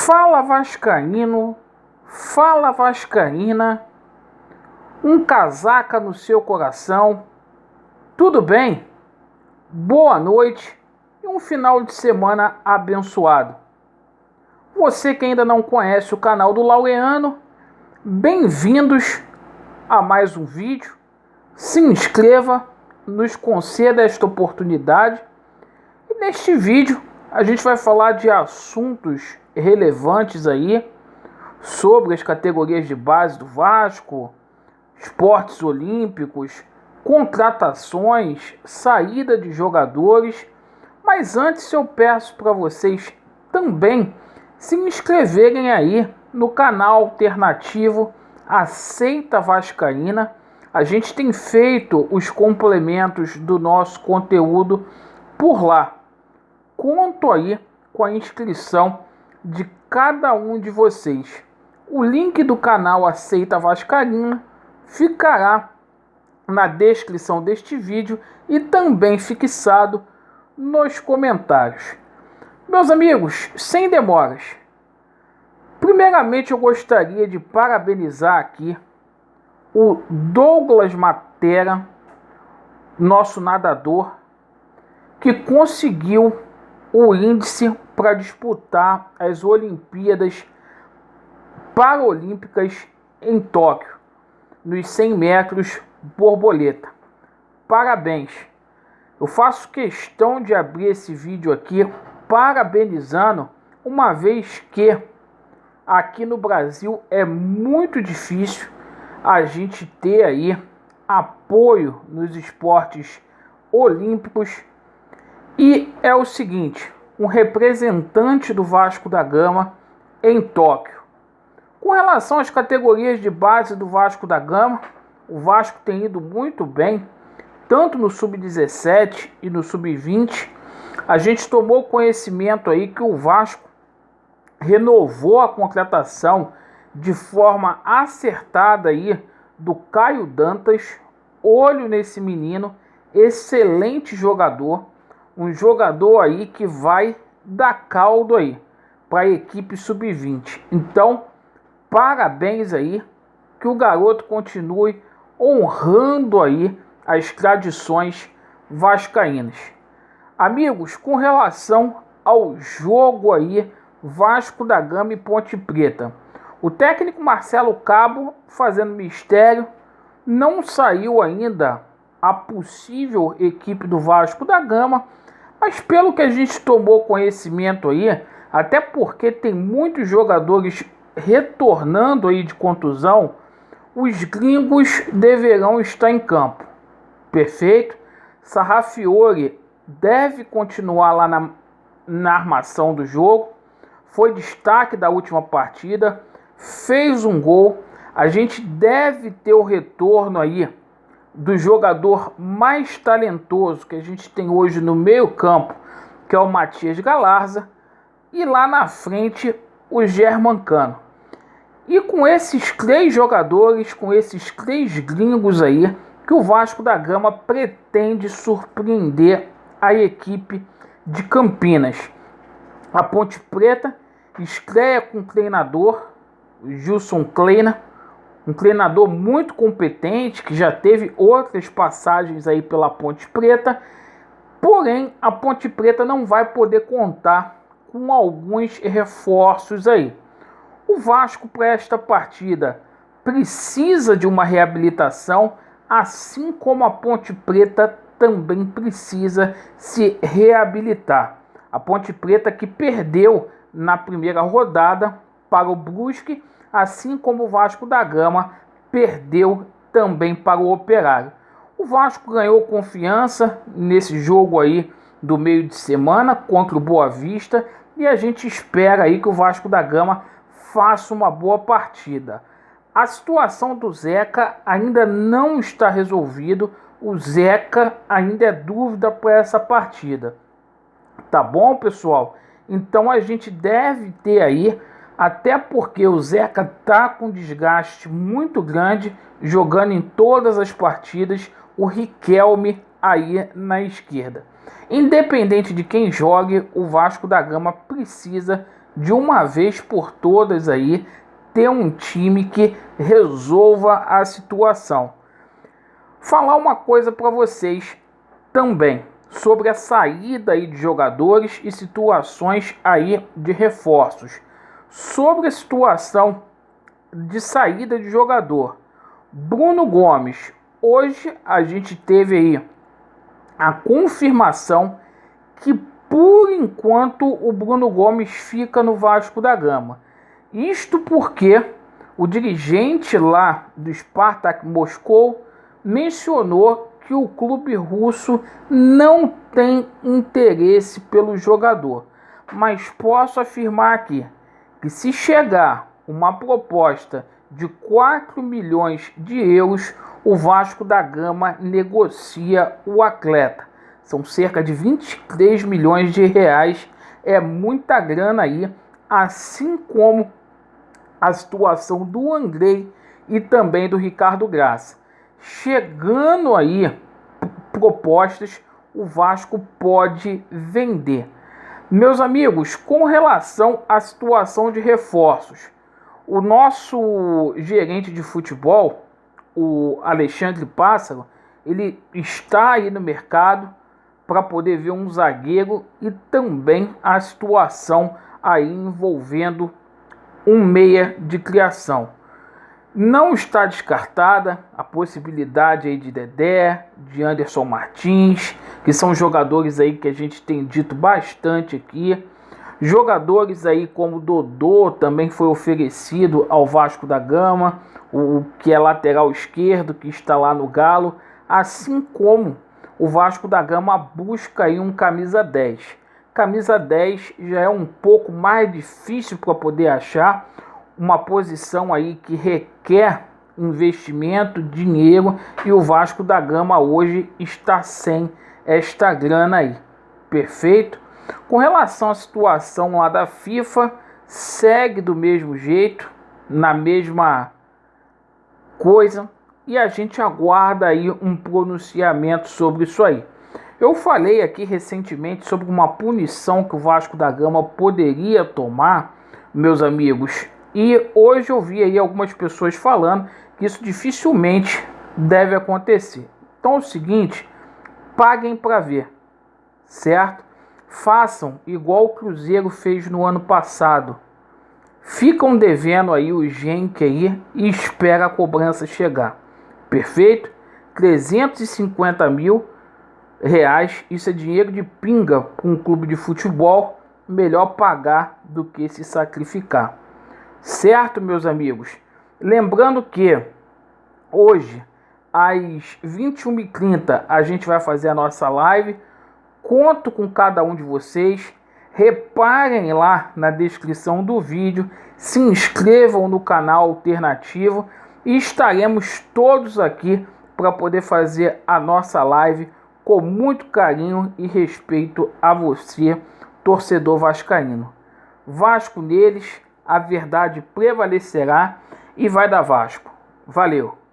Fala vascaíno, fala vascaína, um casaca no seu coração, tudo bem? Boa noite e um final de semana abençoado. Você que ainda não conhece o canal do Laureano, bem-vindos a mais um vídeo. Se inscreva, nos conceda esta oportunidade e neste vídeo a gente vai falar de assuntos relevantes aí sobre as categorias de base do Vasco, esportes olímpicos, contratações, saída de jogadores. Mas antes eu peço para vocês também se inscreverem aí no canal alternativo Aceita Vascaína. A gente tem feito os complementos do nosso conteúdo por lá. Conto aí com a inscrição de cada um de vocês. O link do canal Aceita Vascaína ficará na descrição deste vídeo e também fixado nos comentários. Meus amigos, sem demoras, primeiramente eu gostaria de parabenizar aqui o Douglas Matera, nosso nadador, que conseguiu o índice para disputar as Olimpíadas Paralímpicas em Tóquio, nos 100 metros borboleta. Parabéns! Eu faço questão de abrir esse vídeo aqui parabenizando, uma vez que aqui no Brasil é muito difícil a gente ter aí apoio nos esportes olímpicos. E é o seguinte, um representante do Vasco da Gama em Tóquio. Com relação às categorias de base do Vasco da Gama, o Vasco tem ido muito bem, tanto no Sub-17 e no Sub-20. A gente tomou conhecimento aí que o Vasco renovou a contratação de forma acertada aí do Caio Dantas. Olho nesse menino, excelente jogador. Um jogador aí que vai dar caldo aí para a equipe Sub-20. Então, parabéns aí, que o garoto continue honrando aí as tradições vascaínas. Amigos, com relação ao jogo aí, Vasco da Gama e Ponte Preta, o técnico Marcelo Cabo, fazendo mistério, não saiu ainda a possível equipe do Vasco da Gama. Mas pelo que a gente tomou conhecimento aí, até porque tem muitos jogadores retornando aí de contusão, os gringos deverão estar em campo. Perfeito? Sarrafiore deve continuar lá na armação do jogo. Foi destaque da última partida, fez um gol. A gente deve ter o retorno aí do jogador mais talentoso que a gente tem hoje no meio campo, que é o Matias Galarza, e lá na frente o Germancano. E com esses três jogadores, com esses três gringos aí, que o Vasco da Gama pretende surpreender a equipe de Campinas. A Ponte Preta estreia com o treinador Gilson Kleina, um treinador muito competente, que já teve outras passagens aí pela Ponte Preta. Porém, a Ponte Preta não vai poder contar com alguns reforços aí. O Vasco, para esta partida, precisa de uma reabilitação, assim como a Ponte Preta também precisa se reabilitar. A Ponte Preta que perdeu na primeira rodada para o Brusque, assim como o Vasco da Gama perdeu também para o Operário. O Vasco ganhou confiança nesse jogo aí do meio de semana contra o Boa Vista e a gente espera aí que o Vasco da Gama faça uma boa partida. A situação do Zeca ainda não está resolvida. O Zeca ainda é dúvida para essa partida. Tá bom, pessoal? Então a gente deve ter aí, até porque o Zeca tá com desgaste muito grande, jogando em todas as partidas, o Riquelme aí na esquerda. Independente de quem jogue, o Vasco da Gama precisa de uma vez por todas aí, ter um time que resolva a situação. Falar uma coisa para vocês também sobre a saída aí de jogadores e situações aí de reforços. Sobre a situação de saída de jogador, Bruno Gomes, hoje a gente teve aí a confirmação que por enquanto o Bruno Gomes fica no Vasco da Gama. Isto porque o dirigente lá do Spartak Moscou mencionou que o clube russo não tem interesse pelo jogador. Mas posso afirmar aqui que se chegar uma proposta de 4 milhões de euros, o Vasco da Gama negocia o atleta. São cerca de 23 milhões de reais, é muita grana aí, assim como a situação do Andrei e também do Ricardo Graça. Chegando aí propostas, o Vasco pode vender. Meus amigos, com relação à situação de reforços, o nosso gerente de futebol, o Alexandre Pássaro, ele está aí no mercado para poder ver um zagueiro e também a situação aí envolvendo um meia de criação. Não está descartada a possibilidade aí de Dedé, de Anderson Martins, que são jogadores aí que a gente tem dito bastante aqui. Jogadores aí como Dodô também foi oferecido ao Vasco da Gama, o que é lateral esquerdo, que está lá no Galo, assim como o Vasco da Gama busca aí um camisa 10. Camisa 10 já é um pouco mais difícil para poder achar, uma posição aí que requer investimento, dinheiro, e o Vasco da Gama hoje está sem esta grana aí. Perfeito? Com relação à situação lá da FIFA, segue do mesmo jeito, na mesma coisa, e a gente aguarda aí um pronunciamento sobre isso aí. Eu falei aqui recentemente sobre uma punição que o Vasco da Gama poderia tomar, meus amigos, e hoje eu vi aí algumas pessoas falando que isso dificilmente deve acontecer. Então é o seguinte, paguem para ver, certo? Façam igual o Cruzeiro fez no ano passado. Ficam devendo aí o Genk aí e espera a cobrança chegar. Perfeito? 350 mil reais, isso é dinheiro de pinga para um clube de futebol. Melhor pagar do que se sacrificar. Certo, meus amigos? Lembrando que hoje, às 21h30, a gente vai fazer a nossa live. Conto com cada um de vocês. Reparem lá na descrição do vídeo. Se inscrevam no canal Alternativo. E estaremos todos aqui para poder fazer a nossa live com muito carinho e respeito a você, torcedor vascaíno. Vasco neles, a verdade prevalecerá e vai dar Vasco. Valeu!